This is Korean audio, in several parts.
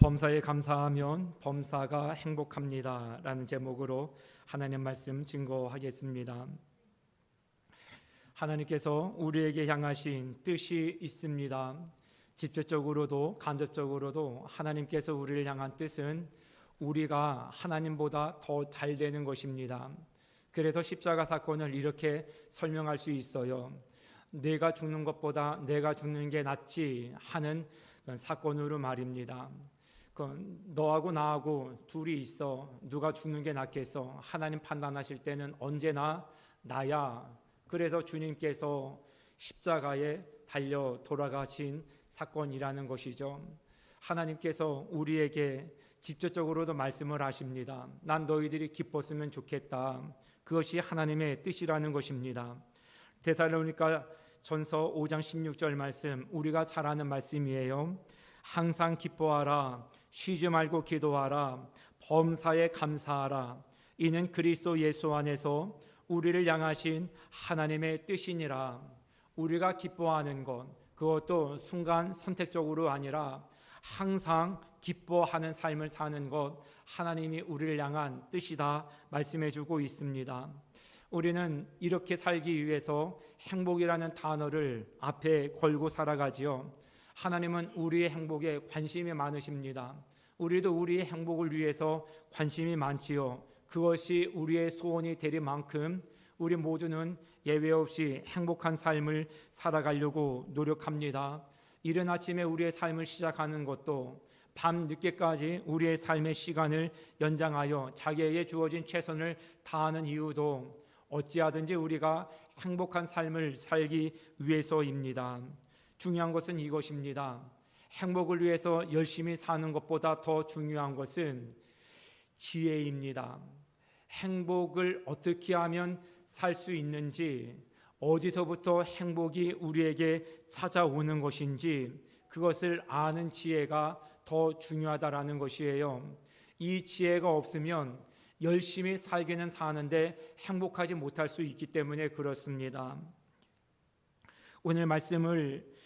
범사에 감사하면 범사가 행복합니다 라는 제목으로 하나님 말씀 증거하겠습니다. 하나님께서 우리에게 향하신 뜻이 있습니다. 직접적으로도 간접적으로도 하나님께서 우리를 향한 뜻은 우리가 하나님보다 더 잘 되는 것입니다. 그래서 십자가 사건을 이렇게 설명할 수 있어요. 내가 죽는 것보다 내가 죽는 게 낫지 하는 사건으로 말입니다. 너하고 나하고 둘이 있어. 누가 죽는 게 낫겠어? 하나님 판단하실 때는 언제나 나야. 그래서 주님께서 십자가에 달려 돌아가신 사건이라는 것이죠. 하나님께서 우리에게 직접적으로도 말씀을 하십니다. 난 너희들이 기뻤으면 좋겠다. 그것이 하나님의 뜻이라는 것입니다. 데살로니가 전서 5장 16절 말씀, 우리가 잘 아는 말씀이에요. 항상 기뻐하라, 쉬지 말고 기도하라, 범사에 감사하라. 이는 그리스도 예수 안에서 우리를 향하신 하나님의 뜻이니라. 우리가 기뻐하는 것, 그것도 순간 선택적으로 아니라 항상 기뻐하는 삶을 사는 것, 하나님이 우리를 향한 뜻이다 말씀해주고 있습니다. 우리는 이렇게 살기 위해서 행복이라는 단어를 앞에 걸고 살아가지요. 하나님은 우리의 행복에 관심이 많으십니다. 우리도 우리의 행복을 위해서 관심이 많지요. 그것이 우리의 소원이 되리만큼 우리 모두는 예외 없이 행복한 삶을 살아가려고 노력합니다. 이른 아침에 우리의 삶을 시작하는 것도 밤 늦게까지 우리의 삶의 시간을 연장하여 자기에게 주어진 최선을 다하는 이유도 어찌하든지 우리가 행복한 삶을 살기 위해서입니다. 중요한 것은 이것입니다. 행복을 위해서 열심히 사는 것보다 더 중요한 것은 지혜입니다. 행복을 어떻게 하면 살 수 있는지, 어디서부터 행복이 우리에게 찾아오는 것인지 그것을 아는 지혜가 더 중요하다라는 것이에요. 이 지혜가 없으면 열심히 살기는 사는데 행복하지 못할 수 있기 때문에 그렇습니다. 오늘 말씀을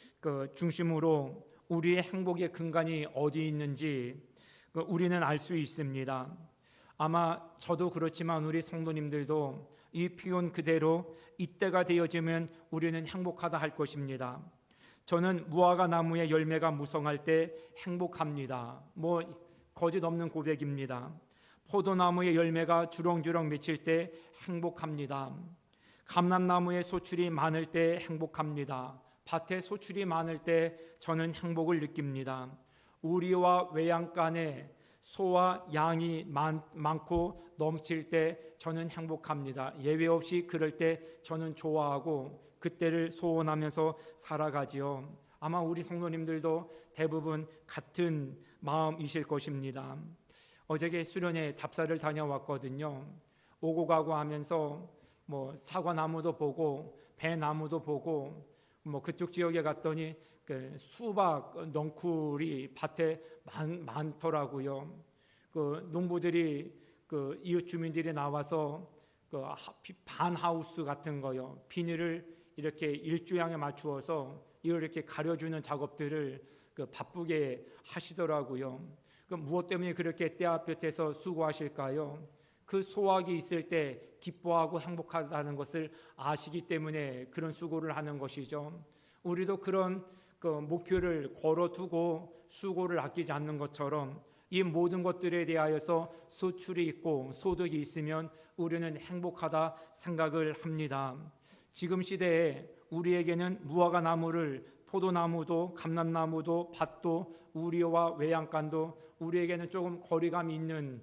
중심으로 우리의 행복의 근간이 어디 있는지 우리는 알 수 있습니다. 아마 저도 그렇지만 우리 성도님들도 이 표현 그대로 이때가 되어지면 우리는 행복하다 할 것입니다. 저는 무화과 나무의 열매가 무성할 때 행복합니다. 거짓 없는 고백입니다. 포도나무의 열매가 주렁주렁 맺힐 때 행복합니다. 감람나무의 소출이 많을 때 행복합니다. 밭에 소출이 많을 때 저는 행복을 느낍니다. 우리와 외양간에 소와 양이 많고 넘칠 때 저는 행복합니다. 예외 없이 그럴 때 저는 좋아하고 그때를 소원하면서 살아가지요. 아마 우리 성도님들도 대부분 같은 마음이실 것입니다. 어저께 수련회 답사를 다녀왔거든요. 오고 가고 하면서 사과나무도 보고 배나무도 보고 그쪽 지역에 갔더니 수박 넝쿨이 밭에 많더라고요. 농부들이 이웃 주민들이 나와서 반하우스 같은 거요. 비닐을 이렇게 일조양에 맞추어서 이렇게 가려주는 작업들을 바쁘게 하시더라고요. 무엇 때문에 그렇게 떼아볕에서 수고하실까요? 그 소확이 있을 때 기뻐하고 행복하다는 것을 아시기 때문에 그런 수고를 하는 것이죠. 우리도 그런 목표를 걸어두고 수고를 아끼지 않는 것처럼 이 모든 것들에 대하여서 소출이 있고 소득이 있으면 우리는 행복하다 생각을 합니다. 지금 시대에 우리에게는 무화과 나무를 포도나무도 감람나무도 밭도 우리와 외양간도 우리에게는 조금 거리감이 있는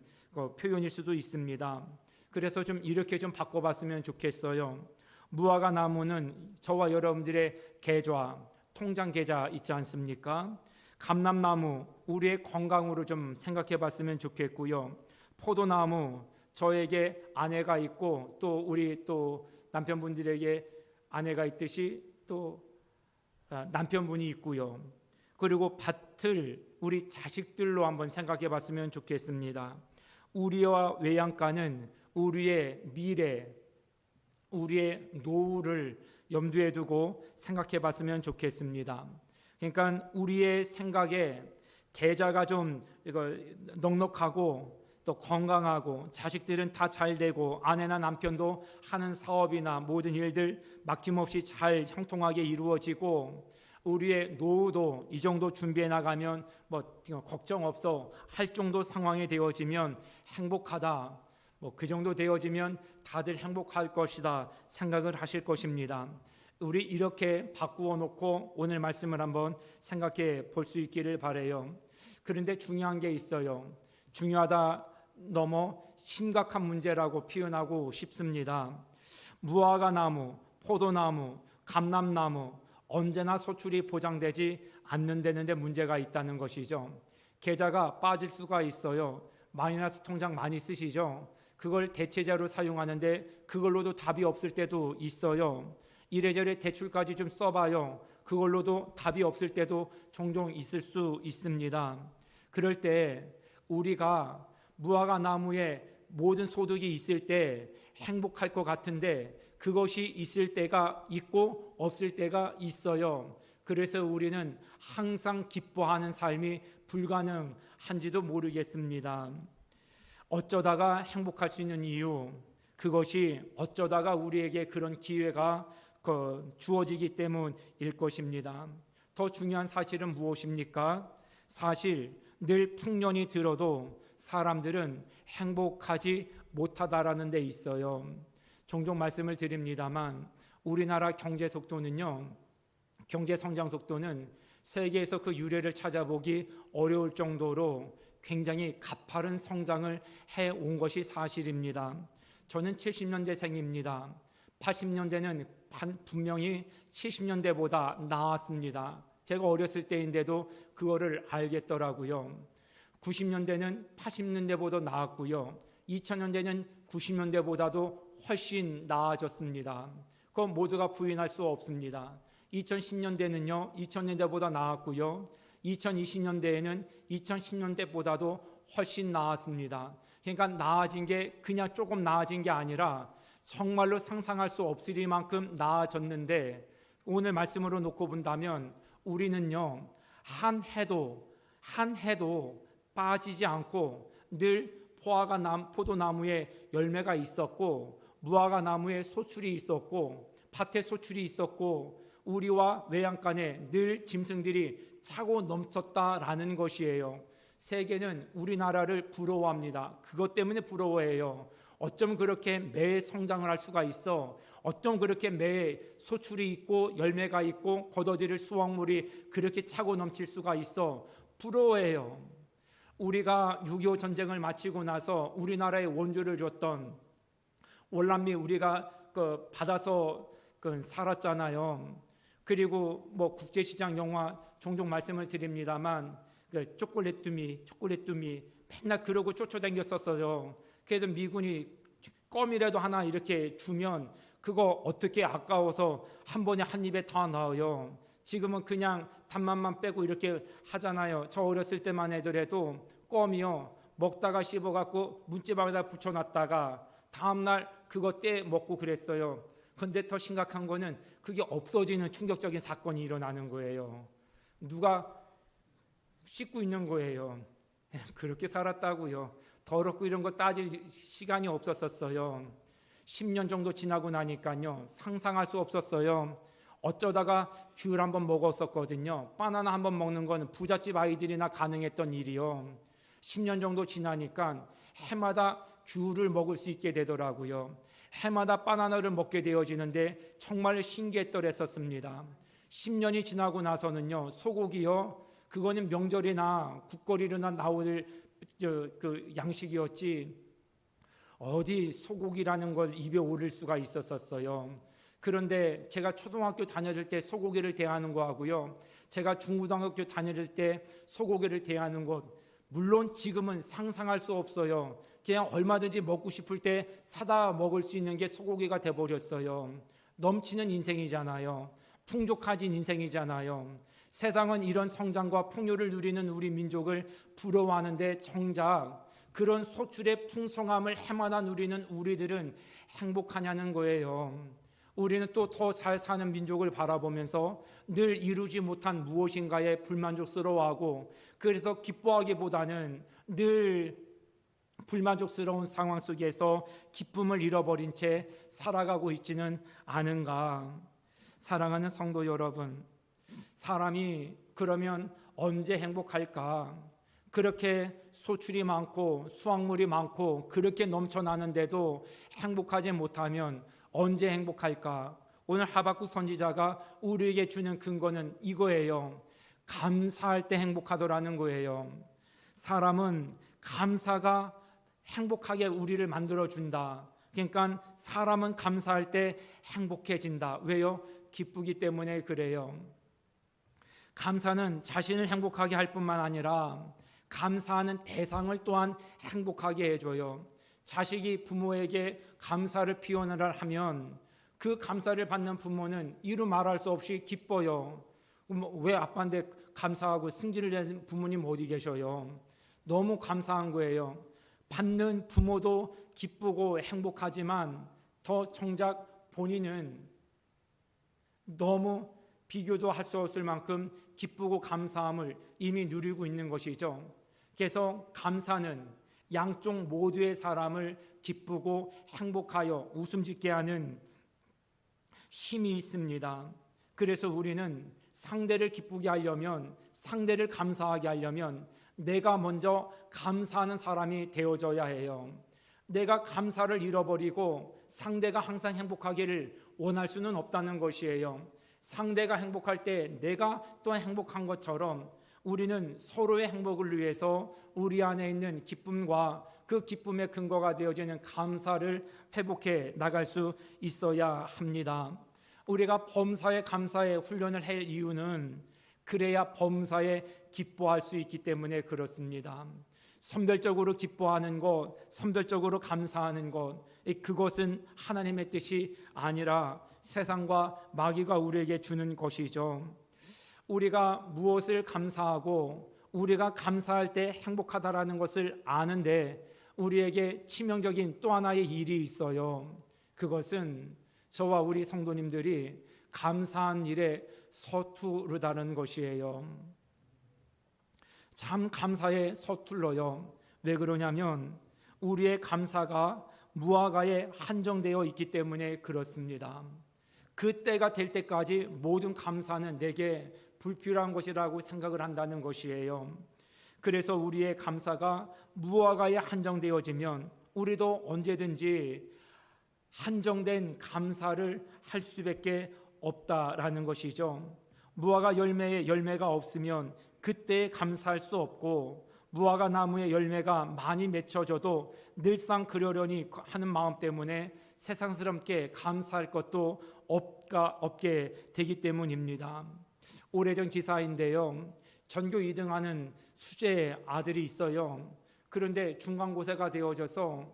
표현일 수도 있습니다. 그래서 이렇게 바꿔봤으면 좋겠어요. 무화과 나무는 저와 여러분들의 계좌, 통장 계좌 있지 않습니까? 감람나무 우리의 건강으로 생각해봤으면 좋겠고요. 포도나무 저에게 아내가 있고 또 우리 남편분들에게 아내가 있듯이 또 남편분이 있고요. 그리고 밭을 우리 자식들로 한번 생각해봤으면 좋겠습니다. 우리와 외양간은 우리의 미래, 우리의 노후를 염두에 두고 생각해 봤으면 좋겠습니다. 그러니까 우리의 생각에 계좌가 좀 이거 넉넉하고 또 건강하고 자식들은 다 잘 되고 아내나 남편도 하는 사업이나 모든 일들 막힘없이 잘 형통하게 이루어지고 우리의 노후도 이 정도 준비해 나가면 뭐 걱정 없어 할 정도 상황이 되어지면 행복하다. 뭐 그 정도 되어지면 다들 행복할 것이다 생각을 하실 것입니다. 우리 이렇게 바꾸어 놓고 오늘 말씀을 한번 생각해 볼 수 있기를 바라요. 그런데 중요한 게 있어요. 중요하다 넘어 심각한 문제라고 표현하고 싶습니다. 무화과 나무, 포도나무, 감람나무 언제나 소출이 보장되지 않는다는데 문제가 있다는 것이죠. 계좌가 빠질 수가 있어요. 마이너스 통장 많이 쓰시죠? 그걸 대체자로 사용하는데 그걸로도 답이 없을 때도 있어요. 이래저래 대출까지 좀 써봐요. 그걸로도 답이 없을 때도 종종 있을 수 있습니다. 그럴 때 우리가 무화과 나무에 모든 소득이 있을 때 행복할 것 같은데 그것이 있을 때가 있고 없을 때가 있어요. 그래서 우리는 항상 기뻐하는 삶이 불가능한지도 모르겠습니다. 어쩌다가 행복할 수 있는 이유, 그것이 어쩌다가 우리에게 그런 기회가 주어지기 때문일 것입니다. 더 중요한 사실은 무엇입니까? 사실 늘 풍년이 들어도 사람들은 행복하지 못하다라는 데 있어요. 종종 말씀을 드립니다만 우리나라 경제 속도는요, 경제 성장 속도는 세계에서 그 유래를 찾아보기 어려울 정도로 굉장히 가파른 성장을 해온 것이 사실입니다. 저는 70년대생입니다. 80년대는 분명히 70년대보다 나았습니다. 제가 어렸을 때인데도 그거를 알겠더라고요. 90년대는 80년대보다 나았고요. 2000년대는 90년대보다도 훨씬 나아졌습니다. 그건 모두가 부인할 수 없습니다. 2010년대는요, 2000년대보다 나았고요. 2020년대에는 2010년대보다도 훨씬 나았습니다. 그러니까 나아진 게 그냥 조금 나아진 게 아니라 정말로 상상할 수 없을 만큼 나아졌는데 오늘 말씀으로 놓고 본다면 우리는요, 한 해도 빠지지 않고 늘 포도나무에 열매가 있었고 무화과 나무에 소출이 있었고 밭에 소출이 있었고 우리와 외양간에 늘 짐승들이 차고 넘쳤다라는 것이에요. 세계는 우리나라를 부러워합니다. 그것 때문에 부러워해요. 어쩜 그렇게 매해 성장을 할 수가 있어? 어쩜 그렇게 매해 소출이 있고 열매가 있고 걷어들일 수확물이 그렇게 차고 넘칠 수가 있어? 부러워해요. 우리가 6.25 전쟁을 마치고 나서 우리나라에 원조를 줬던 월남미 우리가 받아서 살았잖아요. 그리고 뭐 국제시장 영화 종종 말씀을 드립니다만 초콜릿 두미 맨날 그러고 쫓아다녔었어요. 그래도 미군이 껌이라도 하나 이렇게 주면 그거 어떻게 아까워서 한 번에 한 입에 다 넣어요. 지금은 그냥 단맛만 빼고 이렇게 하잖아요. 저 어렸을 때만 해도 껌이요, 먹다가 씹어갖고 문지방에다 붙여놨다가 다음날 그거 떼 먹고 그랬어요. 근데 더 심각한 거는 그게 없어지는 충격적인 사건이 일어나는 거예요. 누가 씻고 있는 거예요. 그렇게 살았다고요. 더럽고 이런 거 따질 시간이 없었어요. 10년 정도 지나고 나니까요, 상상할 수 없었어요. 어쩌다가 귤 한번 먹었었거든요. 바나나 한번 먹는 건 부잣집 아이들이나 가능했던 일이요. 10년 정도 지나니까 해마다 귤을 먹을 수 있게 되더라고요. 해마다 바나나를 먹게 되어지는데 정말 신기했더랬었습니다. 10년이 지나고 나서는요, 소고기요, 그거는 명절이나 국거리나 나올 그 양식이었지 어디 소고기라는 걸 입에 오를 수가 있었어요. 그런데 제가 초등학교 다닐 때 소고기를 대하는 거하고요, 제가 중고등학교 다닐 때 소고기를 대하는 것, 물론 지금은 상상할 수 없어요. 그냥 얼마든지 먹고 싶을 때 사다 먹을 수 있는 게 소고기가 돼버렸어요. 넘치는 인생이잖아요. 풍족해진 인생이잖아요. 세상은 이런 성장과 풍요를 누리는 우리 민족을 부러워하는데 정작 그런 소출의 풍성함을 해마다 누리는 우리들은 행복하냐는 거예요. 우리는 또 더 잘 사는 민족을 바라보면서 늘 이루지 못한 무엇인가에 불만족스러워하고, 그래서 기뻐하기보다는 늘 불만족스러운 상황 속에서 기쁨을 잃어버린 채 살아가고 있지는 않은가. 사랑하는 성도 여러분, 사람이 그러면 언제 행복할까? 그렇게 소출이 많고 수확물이 많고 그렇게 넘쳐나는데도 행복하지 못하면 언제 행복할까? 오늘 하박국 선지자가 우리에게 주는 근거는 이거예요. 감사할 때 행복하더라는 거예요. 사람은 감사가 행복하게 우리를 만들어준다. 그러니까 사람은 감사할 때 행복해진다. 왜요? 기쁘기 때문에 그래요. 감사는 자신을 행복하게 할 뿐만 아니라 감사하는 대상을 또한 행복하게 해줘요. 자식이 부모에게 감사를 표현을 하면 그 감사를 받는 부모는 이루 말할 수 없이 기뻐요. 왜 아빠한테 감사하고 승질을 내는 부모님 어디 계셔요? 너무 감사한 거예요. 받는 부모도 기쁘고 행복하지만 더 정작 본인은 너무 비교도 할 수 없을 만큼 기쁘고 감사함을 이미 누리고 있는 것이죠. 그래서 감사는 양쪽 모두의 사람을 기쁘고 행복하여 웃음 짓게 하는 힘이 있습니다. 그래서 우리는 상대를 기쁘게 하려면, 상대를 감사하게 하려면 내가 먼저 감사하는 사람이 되어져야 해요. 내가 감사를 잃어버리고 상대가 항상 행복하기를 원할 수는 없다는 것이에요. 상대가 행복할 때 내가 또한 행복한 것처럼 우리는 서로의 행복을 위해서 우리 안에 있는 기쁨과 그 기쁨의 근거가 되어지는 감사를 회복해 나갈 수 있어야 합니다. 우리가 범사에 감사의 훈련을 할 이유는 그래야 범사에 기뻐할 수 있기 때문에 그렇습니다. 선별적으로 기뻐하는 것, 선별적으로 감사하는 것, 그것은 하나님의 뜻이 아니라 세상과 마귀가 우리에게 주는 것이죠. 우리가 무엇을 감사하고 우리가 감사할 때 행복하다라는 것을 아는데 우리에게 치명적인 또 하나의 일이 있어요. 그것은 저와 우리 성도님들이 감사한 일에 서투르다는 것이에요. 참 감사에 서툴러요. 왜 그러냐면 우리의 감사가 무화과에 한정되어 있기 때문에 그렇습니다. 그때가 될 때까지 모든 감사는 내게 불필요한 것이라고 생각을 한다는 것이에요. 그래서 우리의 감사가 무화과에 한정되어지면 우리도 언제든지 한정된 감사를 할 수밖에 없다라는 것이죠. 무화과 열매에 열매가 없으면 그때 감사할 수 없고, 무화과 나무의 열매가 많이 맺혀져도 늘상 그러려니 하는 마음 때문에 세상스럽게 감사할 것도 없게 되기 때문입니다. 오래전 기사인데요, 전교 2등하는 수재의 아들이 있어요. 그런데 중간고사가 되어져서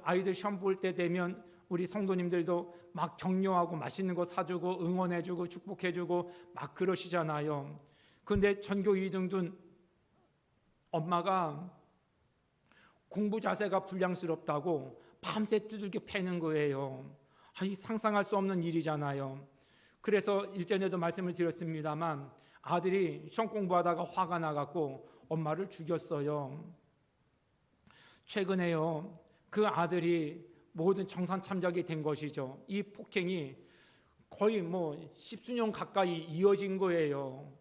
아이들 시험 볼 때 되면 우리 성도님들도 막 격려하고 맛있는 거 사주고 응원해주고 축복해주고 막 그러시잖아요. 그런데 전교 2등둔 엄마가 공부 자세가 불량스럽다고 밤새 두들겨 패는 거예요. 아니, 상상할 수 없는 일이잖아요. 그래서 일전에도 말씀을 드렸습니다만 아들이 시험 공부하다가 화가 나갖고 엄마를 죽였어요. 최근에요, 그 아들이 모든 정산 참작이 된 것이죠. 이 폭행이 거의 10수년 가까이 이어진 거예요.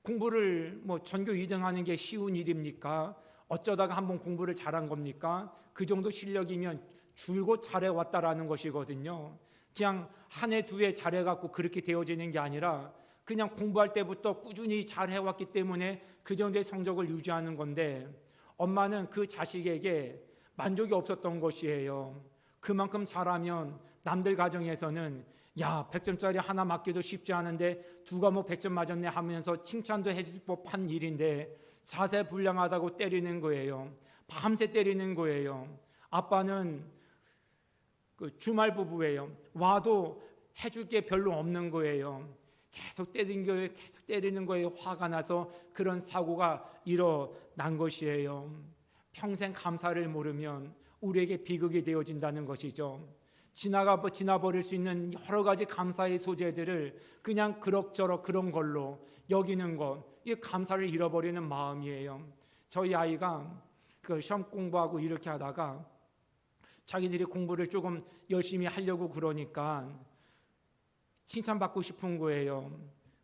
공부를 전교 2등 하는 게 쉬운 일입니까? 어쩌다가 한번 공부를 잘한 겁니까? 그 정도 실력이면 줄곧 잘해왔다라는 것이거든요. 그냥 한 해 두 해 잘해갖고 그렇게 되어지는 게 아니라 그냥 공부할 때부터 꾸준히 잘해왔기 때문에 그 정도의 성적을 유지하는 건데, 엄마는 그 자식에게 만족이 없었던 것이에요. 그만큼 잘하면 남들 가정에서는 100점짜리 하나 맞기도 쉽지 않은데 두 과목 100점 맞았네 하면서 칭찬도 해줄 법한 일인데 자세 불량하다고 때리는 거예요. 밤새 때리는 거예요. 아빠는 주말 부부예요. 와도 해줄 게 별로 없는 거예요. 계속 때리는 거에 화가 나서 그런 사고가 일어난 것이에요. 평생 감사를 모르면 우리에게 비극이 되어진다는 것이죠. 지나버릴 수 있는 여러 가지 감사의 소재들을 그냥 그럭저럭 그런 걸로 여기는 것, 이게 감사를 잃어버리는 마음이에요. 저희 아이가 그 시험 공부하고 이렇게 하다가 자기들이 공부를 조금 열심히 하려고 그러니까 칭찬받고 싶은 거예요.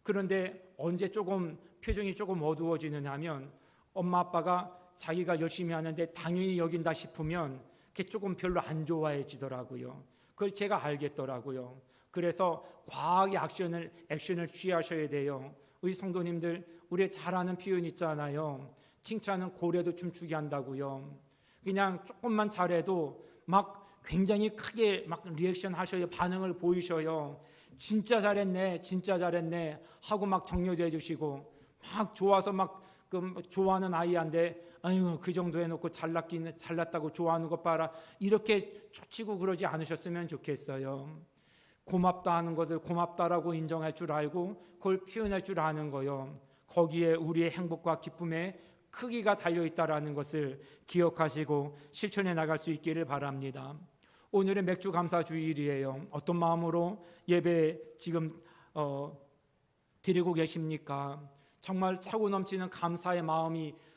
그런데 언제 조금 표정이 조금 어두워지느냐 하면 엄마 아빠가 자기가 열심히 하는데 당연히 여긴다 싶으면 그게 조금 별로 안 좋아해지더라고요. 그걸 제가 알겠더라고요. 그래서 과하게 액션을 취하셔야 돼요. 우리 성도님들, 우리 잘하는 표현 있잖아요. 칭찬은 고래도 춤추게 한다고요. 그냥 조금만 잘해도 막 굉장히 크게 막 리액션 하셔요. 반응을 보이셔요. 진짜 잘했네, 진짜 잘했네 하고 막 격려도 해주시고, 막 좋아서 막 좋아하는 아이한테 아유 그 정도 해놓고 잘났다고 좋아하는 것 봐라, 이렇게 초치고 그러지 않으셨으면 좋겠어요. 고맙다 하는 것을 고맙다라고 인정할 줄 알고 그걸 표현할 줄 아는 거요. 거기에 우리의 행복과 기쁨의 크기가 달려있다라는 것을 기억하시고 실천해 나갈 수 있기를 바랍니다. 오늘은 맥주 감사 주일이에요. 어떤 마음으로 예배 지금 드리고 계십니까? 정말 차고 넘치는 감사의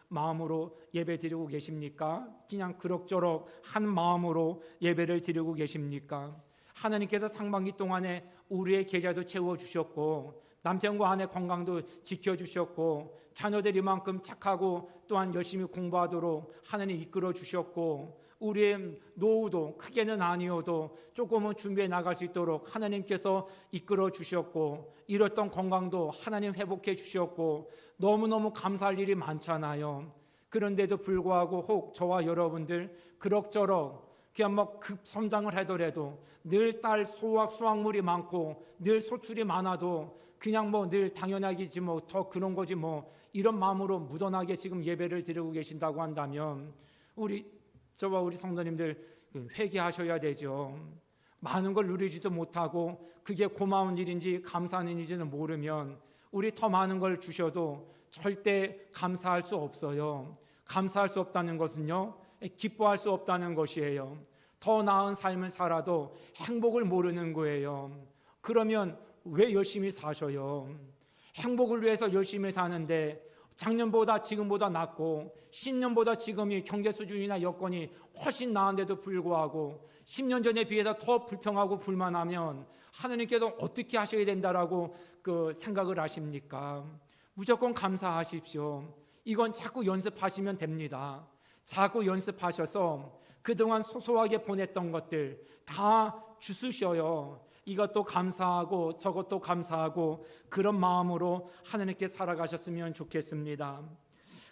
마음으로 예배 드리고 계십니까? 그냥 그럭저럭 한 마음으로 예배를 드리고 계십니까? 하나님께서 상반기 동안에 우리의 계좌도 채워주셨고 남편과 아내 건강도 지켜주셨고 자녀들이 이만큼 착하고 또한 열심히 공부하도록 하나님 이끌어 주셨고 우리의 노후도 크게는 아니어도 조금은 준비해 나갈 수 있도록 하나님께서 이끌어 주셨고 잃었던 건강도 하나님 회복해 주셨고 너무너무 감사할 일이 많잖아요. 그런데도 불구하고 혹 저와 여러분들 그럭저럭 그냥 뭐 급성장을 하더라도 늘 딸 수확물이 많고 늘 소출이 많아도 그냥 뭐 늘 당연하겠지 뭐 더 그런 거지 뭐 이런 마음으로 무던하게 지금 예배를 드리고 계신다고 한다면 저와 우리 성도님들 회개하셔야 되죠. 많은 걸 누리지도 못하고 그게 고마운 일인지 감사한 일인지는 모르면 우리 더 많은 걸 주셔도 절대 감사할 수 없어요. 감사할 수 없다는 것은요, 기뻐할 수 없다는 것이에요. 더 나은 삶을 살아도 행복을 모르는 거예요. 그러면 왜 열심히 사셔요? 행복을 위해서 열심히 사는데 작년보다 지금보다 낫고 10년보다 지금이 경제 수준이나 여건이 훨씬 나은데도 불구하고 10년 전에 비해서 더 불평하고 불만하면 하나님께서 어떻게 하셔야 된다라고 생각을 하십니까? 무조건 감사하십시오. 이건 자꾸 연습하시면 됩니다. 자꾸 연습하셔서 그동안 소소하게 보냈던 것들 다 주스셔요. 이것도 감사하고 저것도 감사하고 그런 마음으로 하나님께 살아가셨으면 좋겠습니다.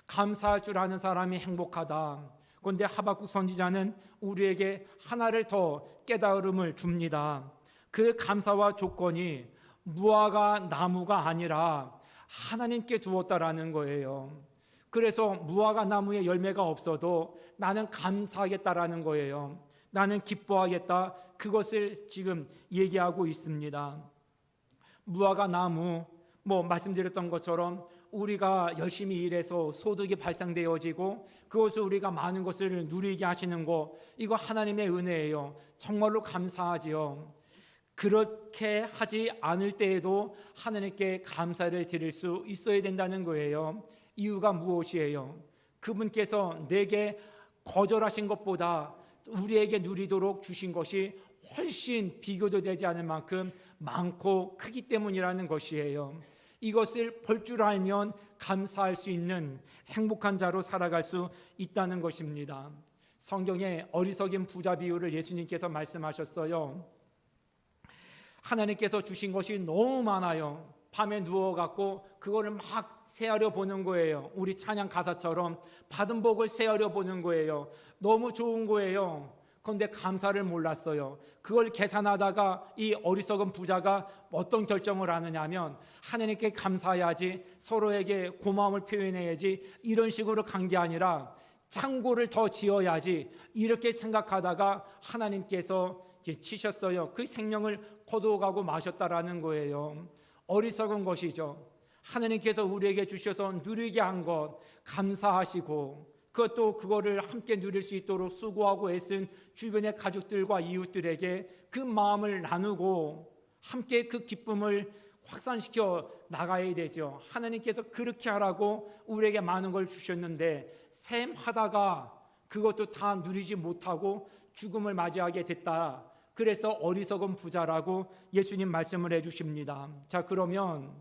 감사할 줄 아는 사람이 행복하다. 그런데 하박국 선지자는 우리에게 하나를 더 깨달음을 줍니다. 그 감사와 조건이 무화과 나무가 아니라 하나님께 두었다라는 거예요. 그래서 무화과 나무에 열매가 없어도 나는 감사하겠다라는 거예요. 나는 기뻐하겠다. 그것을 지금 얘기하고 있습니다. 무화과 나무, 말씀드렸던 것처럼 우리가 열심히 일해서 소득이 발생되어지고 그것을 우리가 많은 것을 누리게 하시는 것, 이거 하나님의 은혜예요. 정말로 감사하지요. 그렇게 하지 않을 때에도 하나님께 감사를 드릴 수 있어야 된다는 거예요. 이유가 무엇이에요? 그분께서 내게 거절하신 것보다 우리에게 누리도록 주신 것이 훨씬 비교도 되지 않을 만큼 많고 크기 때문이라는 것이에요. 이것을 볼 줄 알면 감사할 수 있는 행복한 자로 살아갈 수 있다는 것입니다. 성경에 어리석인 부자 비유를 예수님께서 말씀하셨어요. 하나님께서 주신 것이 너무 많아요. 밤에 누워갖고 그거를 막 세하려 보는 거예요. 우리 찬양 가사처럼 받은 복을 세하려 보는 거예요. 너무 좋은 거예요. 그런데 감사를 몰랐어요. 그걸 계산하다가 이 어리석은 부자가 어떤 결정을 하느냐면 하나님께 감사해야지, 서로에게 고마움을 표현해야지, 이런 식으로 간 게 아니라 창고를 더 지어야지, 이렇게 생각하다가 하나님께서 치셨어요. 그 생명을 거두어가고 마셨다라는 거예요. 어리석은 것이죠. 하나님께서 우리에게 주셔서 누리게 한 것 감사하시고 그거를 함께 누릴 수 있도록 수고하고 애쓴 주변의 가족들과 이웃들에게 그 마음을 나누고 함께 그 기쁨을 확산시켜 나가야 되죠. 하나님께서 그렇게 하라고 우리에게 많은 걸 주셨는데 셈하다가 그것도 다 누리지 못하고 죽음을 맞이하게 됐다. 그래서 어리석은 부자라고 예수님 말씀을 해주십니다. 자, 그러면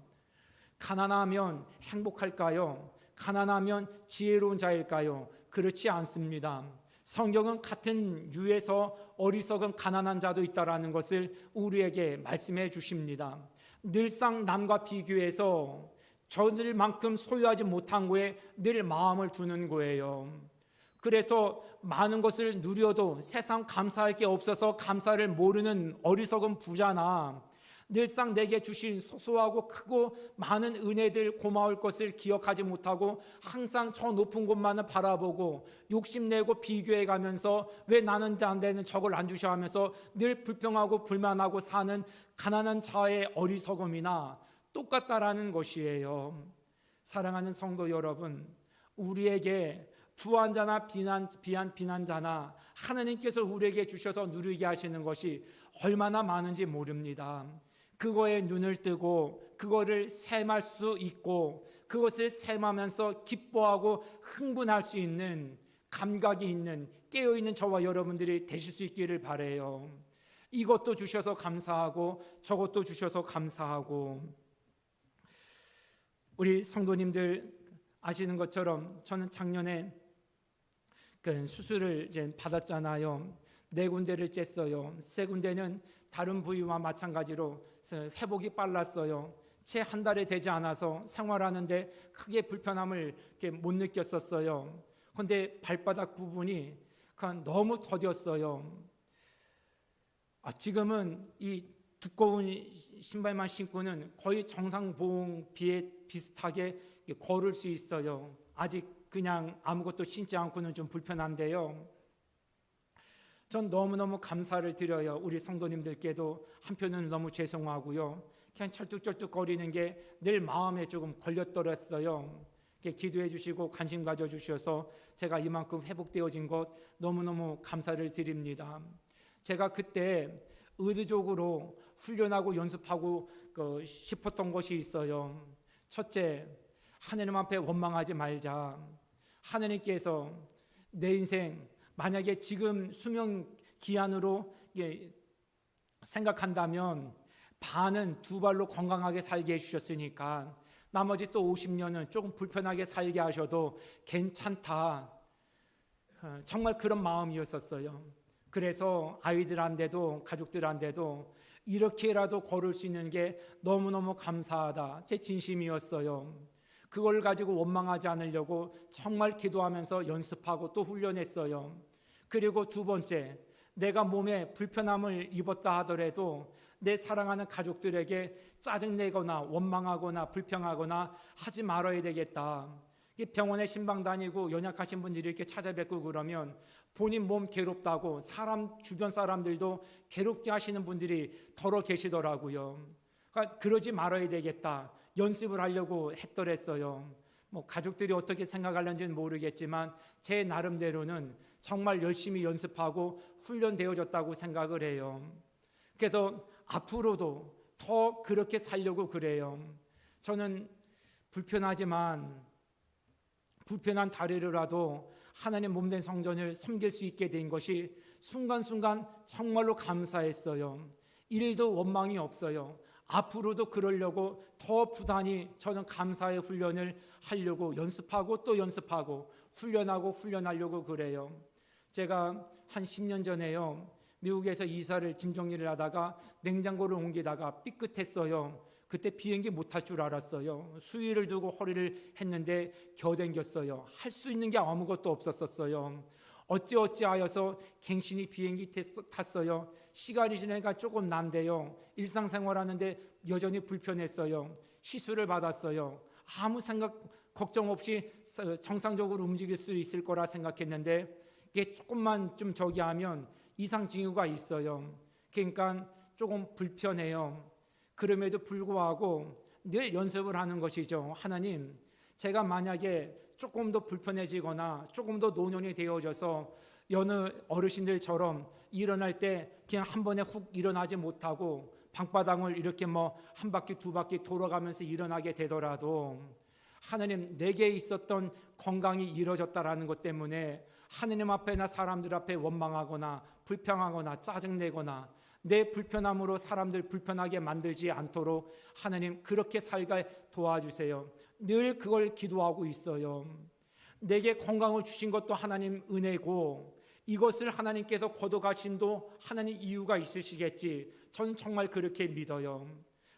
가난하면 행복할까요? 가난하면 지혜로운 자일까요? 그렇지 않습니다. 성경은 같은 유에서 어리석은 가난한 자도 있다라는 것을 우리에게 말씀해 주십니다. 늘상 남과 비교해서 저들만큼 소유하지 못한 거에 늘 마음을 두는 거예요. 그래서 많은 것을 누려도 세상 감사할 게 없어서 감사를 모르는 어리석은 부자나 늘상 내게 주신 소소하고 크고 많은 은혜들 고마울 것을 기억하지 못하고 항상 저 높은 곳만을 바라보고 욕심내고 비교해 가면서 왜 나는 안 되는 저걸 안 주셔 하면서 늘 불평하고 불만하고 사는 가난한 자의 어리석음이나 똑같다라는 것이에요. 사랑하는 성도 여러분, 우리에게 부한자나 비난자나 하나님께서 우리에게 주셔서 누리게 하시는 것이 얼마나 많은지 모릅니다. 그거에 눈을 뜨고 그거를 셈할 수 있고 그것을 셈하면서 기뻐하고 흥분할 수 있는 감각이 있는 깨어있는 저와 여러분들이 되실 수 있기를 바라요. 이것도 주셔서 감사하고 저것도 주셔서 감사하고. 우리 성도님들 아시는 것처럼 저는 작년에 그 수술을 이제 받았잖아요. 4군데를 쬐어요. 3군데는 다른 부위와 마찬가지로 회복이 빨랐어요. 채 한 달이 되지 않아서 생활하는데 크게 불편함을 이렇게 못 느꼈었어요. 그런데 발바닥 부분이 너무 더뎠어요. 지금은 이 두꺼운 신발만 신고는 거의 정상 보행비에 비슷하게 걸을 수 있어요. 아직 그냥 아무것도 신지 않고는 좀 불편한데요. 전 너무너무 감사를 드려요. 우리 성도님들께도 한편은 너무 죄송하고요. 그냥 철뚝철뚝 거리는 게 늘 마음에 조금 걸렸더랬어요. 기도해 주시고 관심 가져주셔서 제가 이만큼 회복되어진 것 너무너무 감사를 드립니다. 제가 그때 의도적으로 훈련하고 연습하고 싶었던 것이 있어요. 첫째, 하나님 앞에 원망하지 말자. 하나님께서 내 인생 만약에 지금 수명 기한으로 생각한다면 반은 2발로 건강하게 살게 해주셨으니까 나머지 또 50년은 조금 불편하게 살게 하셔도 괜찮다. 정말 그런 마음이었었어요. 그래서 아이들한테도 가족들한테도 이렇게라도 걸을 수 있는 게 너무너무 감사하다. 제 진심이었어요. 그걸 가지고 원망하지 않으려고 정말 기도하면서 연습하고 또 훈련했어요. 그리고 2번째, 내가 몸에 불편함을 입었다 하더라도 내 사랑하는 가족들에게 짜증내거나 원망하거나 불평하거나 하지 말아야 되겠다. 병원에 신방 다니고 연약하신 분들이 이렇게 찾아뵙고 그러면 본인 몸 괴롭다고 주변 사람들도 괴롭게 하시는 분들이 더러 계시더라고요. 그러니까 그러지 말아야 되겠다. 연습을 하려고 했더랬어요. 가족들이 어떻게 생각하는지는 모르겠지만 제 나름대로는 정말 열심히 연습하고 훈련되어졌다고 생각을 해요. 그래서 앞으로도 더 그렇게 살려고 그래요. 저는 불편하지만 불편한 다리로라도 하나님 몸된 성전을 섬길 수 있게 된 것이 순간순간 정말로 감사했어요. 일도 원망이 없어요. 앞으로도 그러려고 더 부단히 저는 감사의 훈련을 하려고 연습하고 또 연습하고 훈련하고 훈련하려고 그래요. 제가 한 10년 전에요. 미국에서 이사를 짐 정리를 하다가 냉장고를 옮기다가 삐끗했어요. 그때 비행기 못 탈 줄 알았어요. 수의를 두고 허리를 했는데 겨댕겼어요. 할 수 있는 게 아무것도 없었어요. 어찌하여서 갱신이 비행기 탔어요. 시간이 지나니까 조금 난데요. 일상생활하는데 여전히 불편했어요. 시술을 받았어요. 아무 걱정 없이 정상적으로 움직일 수 있을 거라 생각했는데 이게 조금만 좀 하면 이상 징후가 있어요. 그러니까 조금 불편해요. 그럼에도 불구하고 늘 연습을 하는 것이죠. 하나님, 제가 만약에 조금 더 불편해지거나 조금 더 노년이 되어져서 여느 어르신들처럼 일어날 때 그냥 한 번에 훅 일어나지 못하고 방바닥을 이렇게 뭐 한 바퀴 두 바퀴 돌아가면서 일어나게 되더라도 하나님, 내게 있었던 건강이 이루어졌다라는 것 때문에 하느님 앞에나 사람들 앞에 원망하거나 불평하거나 짜증내거나 내 불편함으로 사람들 불편하게 만들지 않도록 하나님 그렇게 살게 도와주세요. 늘 그걸 기도하고 있어요. 내게 건강을 주신 것도 하나님 은혜고 이것을 하나님께서 거둬가신도 하나님 이유가 있으시겠지. 저는 정말 그렇게 믿어요.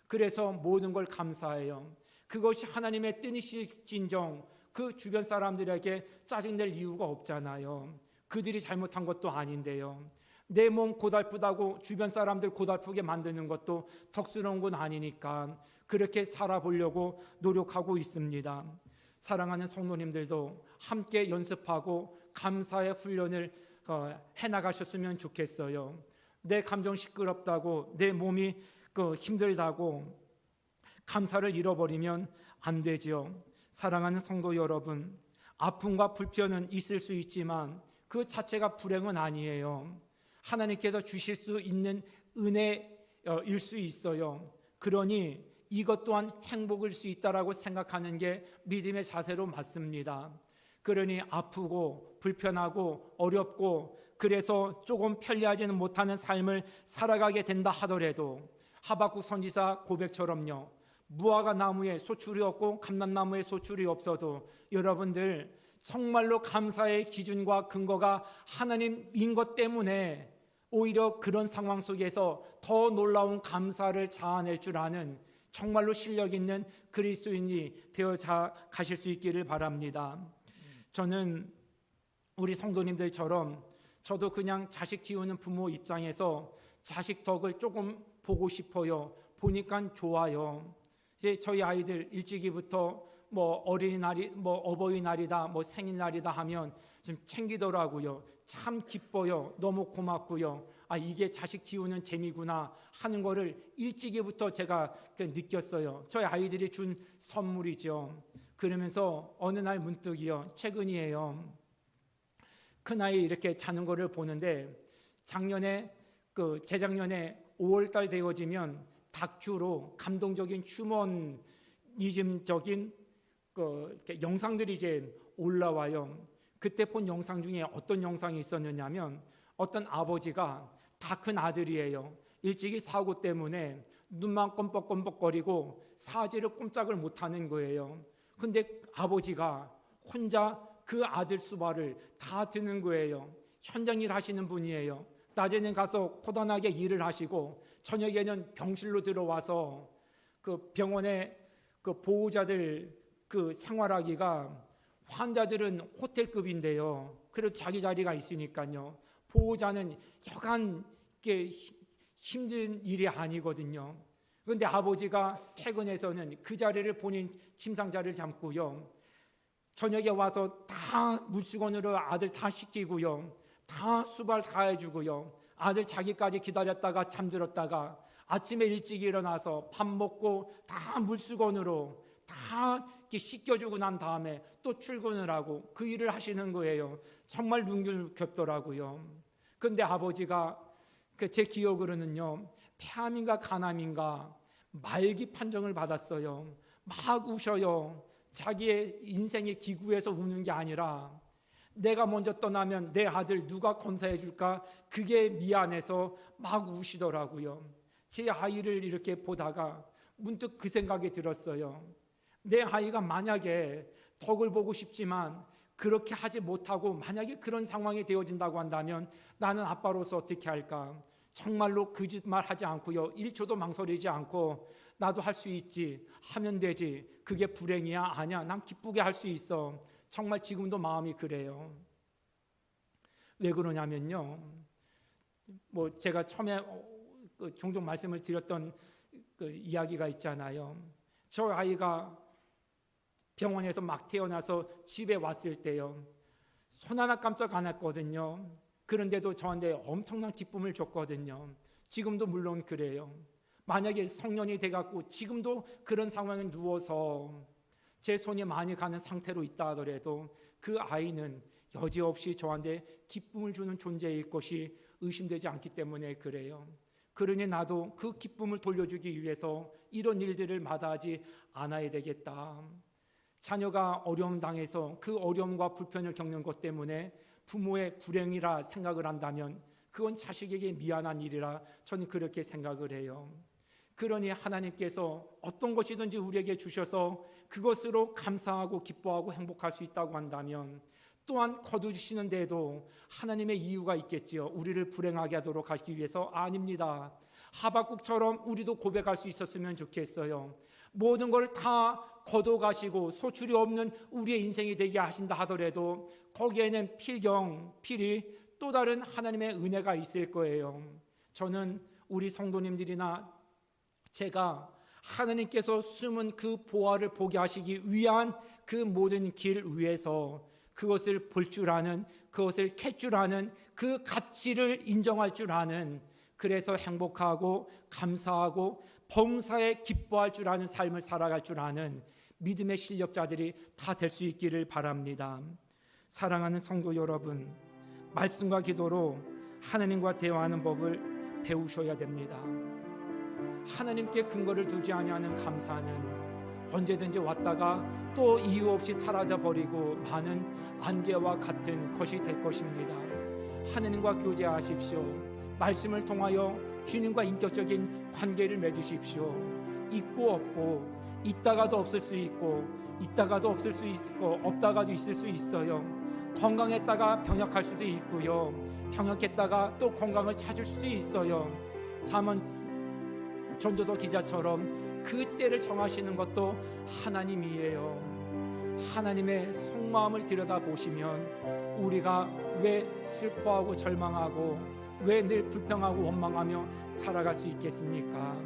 그래서 모든 걸 감사해요. 그것이 하나님의 뜻이신정 그 주변 사람들에게 짜증낼 이유가 없잖아요. 그들이 잘못한 것도 아닌데요. 내 몸 고달프다고 주변 사람들 고달프게 만드는 것도 덕스러운 건 아니니까 그렇게 살아보려고 노력하고 있습니다. 사랑하는 성도님들도 함께 연습하고 감사의 훈련을 해나가셨으면 좋겠어요. 내 감정 시끄럽다고 내 몸이 힘들다고 감사를 잃어버리면 안 되죠. 사랑하는 성도 여러분, 아픔과 불편은 있을 수 있지만 그 자체가 불행은 아니에요. 하나님께서 주실 수 있는 은혜일 수 있어요. 그러니 이것 또한 행복일 수 있다라고 생각하는 게 믿음의 자세로 맞습니다. 그러니 아프고 불편하고 어렵고 그래서 조금 편리하지는 못하는 삶을 살아가게 된다 하더라도 하박국 선지자 고백처럼요, 무화과 나무에 소출이 없고 감람나무에 소출이 없어도 여러분들 정말로 감사의 기준과 근거가 하나님인 것 때문에 오히려 그런 상황 속에서 더 놀라운 감사를 자아낼 줄 아는 정말로 실력 있는 그리스도인이 되어 가실 수 있기를 바랍니다. 저는 우리 성도님들처럼 저도 그냥 자식 키우는 부모 입장에서 자식 덕을 조금 보고 싶어요. 보니까 좋아요. 이제 저희 아이들 일찍이부터 뭐 어린이날이 뭐 어버이날이다 뭐 생일날이다 하면 좀 챙기더라고요. 참 기뻐요. 너무 고맙고요. 아, 이게 자식 키우는 재미구나 하는 거를 일찍이부터 제가 느꼈어요. 저희 아이들이 준 선물이죠. 그러면서 어느 날 문득이요, 최근이에요, 큰아이 이렇게 자는 거를 보는데 재작년에 5월달 되어지면 다큐로 감동적인 휴머니즘적인 영상들이 이제 올라와요. 그때 본 영상 중에 어떤 영상이 있었느냐면 어떤 아버지가 다 큰 아들이에요. 일찍이 사고 때문에 눈만 껌뻑껌뻑거리고 사지를 꼼짝을 못하는 거예요. 근데 아버지가 혼자 그 아들 수발을 다 드는 거예요. 현장 일 하시는 분이에요. 낮에는 가서 고단하게 일을 하시고 저녁에는 병실로 들어와서 그 병원의 그 보호자들 그 생활하기가, 환자들은 호텔급인데요. 그래도 자기 자리가 있으니까요. 보호자는 여간 힘든 일이 아니거든요. 그런데 아버지가 퇴근해서는 그 자리를 본인 침상 자리를 잡고요, 저녁에 와서 다 물수건으로 아들 다 씻기고요, 다 수발 다 해주고요, 아들 자기까지 기다렸다가 잠들었다가 아침에 일찍 일어나서 밥 먹고 다 물수건으로 다 이렇게 씻겨주고 난 다음에 또 출근을 하고 그 일을 하시는 거예요. 정말 눈길겹더라고요. 그런데 아버지가 제 기억으로는요, 폐암인가 간암인가 말기 판정을 받았어요. 막 우셔요. 자기의 인생의 기구에서 우는 게 아니라 내가 먼저 떠나면 내 아들 누가 건사해 줄까, 그게 미안해서 막 우시더라고요. 제 아이를 이렇게 보다가 문득 그 생각이 들었어요. 내 아이가 만약에 덕을 보고 싶지만 그렇게 하지 못하고 만약에 그런 상황이 되어진다고 한다면 나는 아빠로서 어떻게 할까? 정말로 거짓말 하지 않고요, 1초도 망설이지 않고 나도 할 수 있지, 하면 되지, 그게 불행이야? 아니야, 난 기쁘게 할 수 있어. 정말 지금도 마음이 그래요. 왜 그러냐면요, 뭐 제가 처음에 종종 말씀을 드렸던 그 이야기가 있잖아요. 저 아이가 병원에서 막 태어나서 집에 왔을 때요, 손 하나 깜짝 안 했거든요. 그런데도 저한테 엄청난 기쁨을 줬거든요. 지금도 물론 그래요. 만약에 성년이 돼갖고 지금도 그런 상황에 누워서 제 손이 많이 가는 상태로 있다 하더라도 그 아이는 여지없이 저한테 기쁨을 주는 존재일 것이 의심되지 않기 때문에 그래요. 그러니 나도 그 기쁨을 돌려주기 위해서 이런 일들을 마다하지 않아야 되겠다. 자녀가 어려움 당해서 그 어려움과 불편을 겪는 것 때문에 부모의 불행이라 생각을 한다면 그건 자식에게 미안한 일이라 저는 그렇게 생각을 해요. 그러니 하나님께서 어떤 것이든지 우리에게 주셔서 그것으로 감사하고 기뻐하고 행복할 수 있다고 한다면 또한 거두주시는 데에도 하나님의 이유가 있겠지요. 우리를 불행하게 하도록 하시기 위해서 아닙니다. 하박국처럼 우리도 고백할 수 있었으면 좋겠어요. 모든 걸 다 거둬가시고 소출이 없는 우리의 인생이 되게 하신다 하더라도 거기에는 필히 또 다른 하나님의 은혜가 있을 거예요. 저는 우리 성도님들이나 제가 하나님께서 숨은 그 보화를 보게 하시기 위한 그 모든 길 위에서 그것을 볼 줄 아는, 그것을 캘 줄 아는, 그 가치를 인정할 줄 아는, 그래서 행복하고 감사하고 범사에 기뻐할 줄 아는 삶을 살아갈 줄 아는 믿음의 실력자들이 다 될 수 있기를 바랍니다. 사랑하는 성도 여러분, 말씀과 기도로 하나님과 대화하는 법을 배우셔야 됩니다. 하나님께 근거를 두지 아니하는 감사는 언제든지 왔다가 또 이유 없이 사라져 버리고 많은 안개와 같은 것이 될 것입니다. 하나님과 교제하십시오. 말씀을 통하여 주님과 인격적인 관계를 맺으십시오. 있고 없고, 있다가도 없을 수 있고, 있다가도 없을 수 있고, 없다가도 있을 수 있어요. 건강했다가 병약할 수도 있고요. 병약했다가 또 건강을 찾을 수도 있어요. 잠언 전도서 기자처럼 그 때를 정하시는 것도 하나님이에요. 하나님의 속마음을 들여다보시면 우리가 왜 슬퍼하고 절망하고 왜 늘 불평하고 원망하며 살아갈 수 있겠습니까?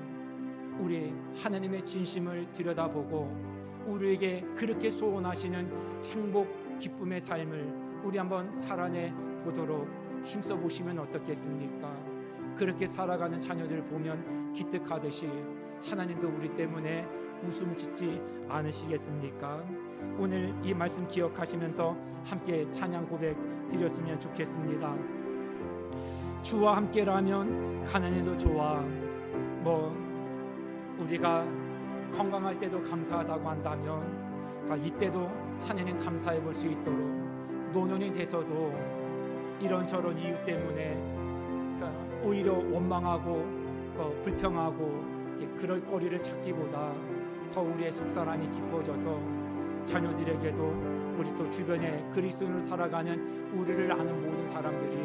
우리 하나님의 진심을 들여다보고 우리에게 그렇게 소원하시는 행복, 기쁨의 삶을 우리 한번 살아내 보도록 힘써 보시면 어떻겠습니까? 그렇게 살아가는 자녀들을 보면 기특하듯이 하나님도 우리 때문에 웃음 짓지 않으시겠습니까? 오늘 이 말씀 기억하시면서 함께 찬양 고백 드렸으면 좋겠습니다. 주와 함께라면 가난해도 좋아. 우리가 건강할 때도 감사하다고 한다면 이때도 하나님 감사해 볼 수 있도록, 노년이 돼서도 이런저런 이유 때문에 오히려 원망하고 불평하고 그럴 거리를 찾기보다 더 우리의 속사람이 깊어져서 자녀들에게도 우리 또 주변에 그리스도인으로 살아가는 우리를 아는 모든 사람들이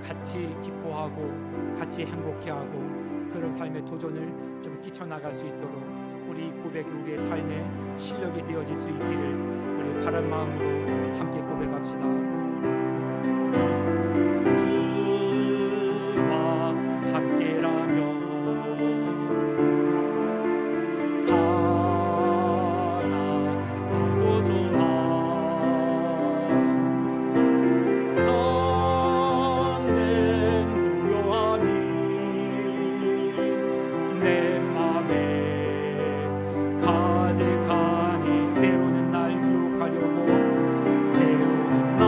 같이 기뻐하고 같이 행복해하고 그런 삶의 도전을 좀 끼쳐나갈 수 있도록 우리 고백이 우리의 삶의 실력이 되어질 수 있기를 우리 바른 마음으로 함께 고백합시다. 주와 함께라면 가난해도 좋아. 참된 부요함이 내 맘에 가득하니 때로는 날 유혹하려고, 때로는 날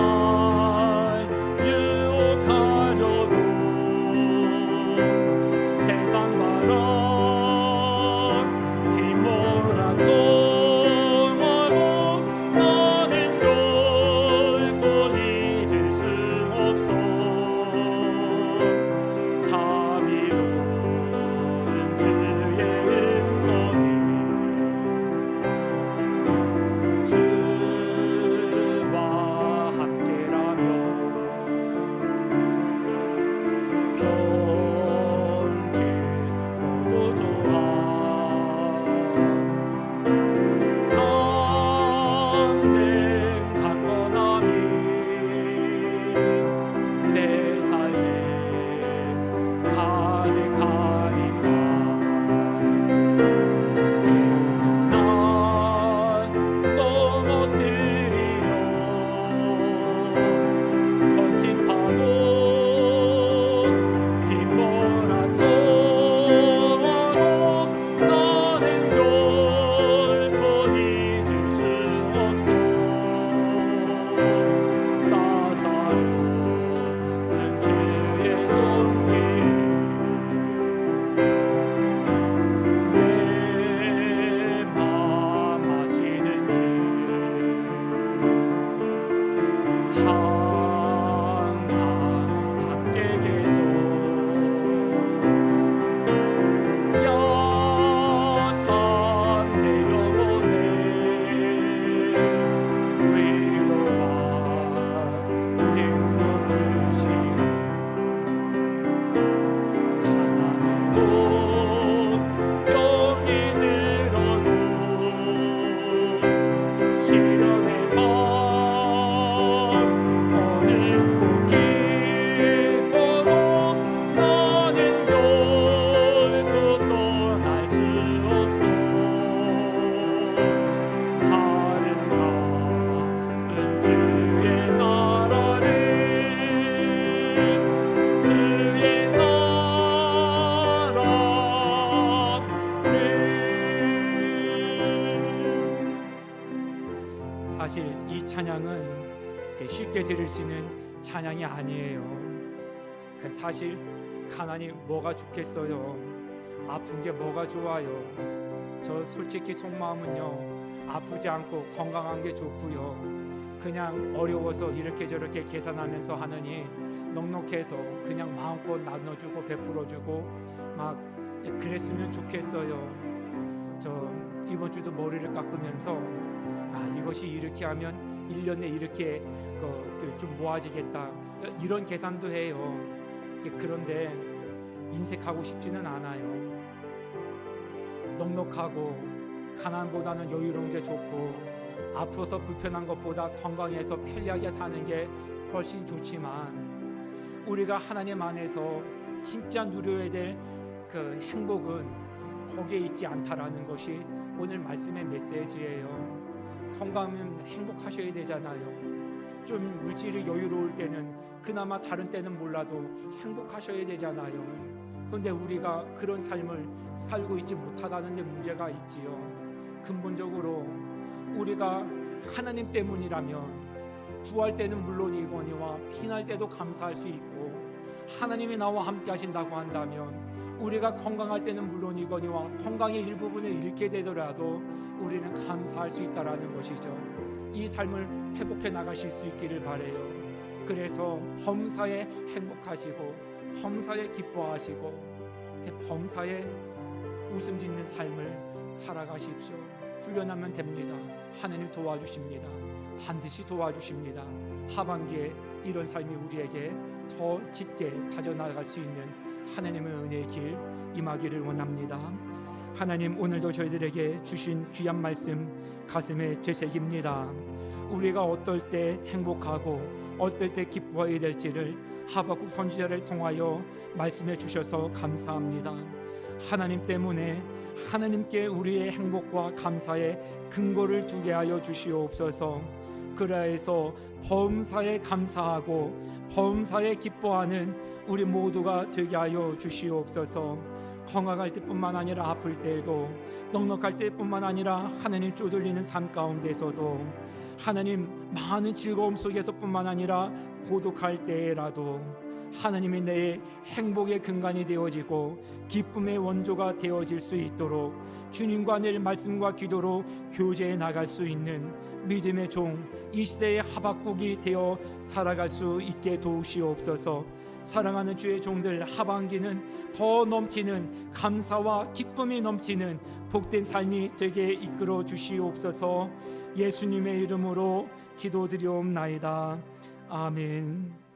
쉽게 드릴 수 있는 찬양이 아니에요. 사실 가난이 뭐가 좋겠어요? 아픈 게 뭐가 좋아요? 저 솔직히 속마음은요, 아프지 않고 건강한 게 좋고요. 그냥 어려워서 이렇게 저렇게 계산하면서 하느니 넉넉해서 그냥 마음껏 나눠주고 베풀어주고 막 그랬으면 좋겠어요. 저 이번 주도 머리를 깎으면서 이것이 이렇게 하면 1년에 이렇게 좀 모아지겠다, 이런 계산도 해요. 그런데 인색하고 싶지는 않아요. 넉넉하고 가난보다는 여유로운 게 좋고, 아프어서 불편한 것보다 건강해서 편리하게 사는 게 훨씬 좋지만, 우리가 하나님 안에서 진짜 누려야 될 그 행복은 거기에 있지 않다라는 것이 오늘 말씀의 메시지예요. 건강하면 행복하셔야 되잖아요. 좀 물질이 여유로울 때는, 그나마 다른 때는 몰라도 행복하셔야 되잖아요. 그런데 우리가 그런 삶을 살고 있지 못하다는 데 문제가 있지요. 근본적으로 우리가 하나님 때문이라면 부활 때는 물론이거니와 피날 때도 감사할 수 있고, 하나님이 나와 함께 하신다고 한다면 우리가 건강할 때는 물론이거니와 건강의 일부분을 잃게 되더라도 우리는 감사할 수 있다라는 것이죠. 이 삶을 회복해 나가실 수 있기를 바라요. 그래서 범사에 행복하시고 범사에 기뻐하시고 범사에 웃음 짓는 삶을 살아가십시오. 훈련하면 됩니다. 하나님 도와주십니다. 반드시 도와주십니다. 하반기에 이런 삶이 우리에게 더 짙게 다져나갈 수 있는 하나님의 은혜의 길 임하기를 원합니다. 하나님, 오늘도 저희들에게 주신 귀한 말씀 가슴에 되새깁니다. 우리가 어떨 때 행복하고 어떨 때 기뻐해야 될지를 하박국 선지자를 통하여 말씀해 주셔서 감사합니다. 하나님 때문에 하나님께 우리의 행복과 감사의 근거를 두게 하여 주시옵소서. 그래서 범사에 감사하고 범사에 기뻐하는 우리 모두가 되게 하여 주시옵소서. 건강할 때뿐만 아니라 아플 때에도, 넉넉할 때뿐만 아니라 하나님 쪼들리는 삶 가운데서도, 하나님 많은 즐거움 속에서뿐만 아니라 고독할 때라도 하나님이 내 행복의 근간이 되어지고 기쁨의 원조가 되어질 수 있도록 주님과 늘 말씀과 기도로 교제해 나갈 수 있는 믿음의 종, 이 시대의 하박국이 되어 살아갈 수 있게 도우시옵소서. 사랑하는 주의 종들, 하반기는 더 넘치는 감사와 기쁨이 넘치는 복된 삶이 되게 이끌어 주시옵소서. 예수님의 이름으로 기도드리옵나이다. 아멘.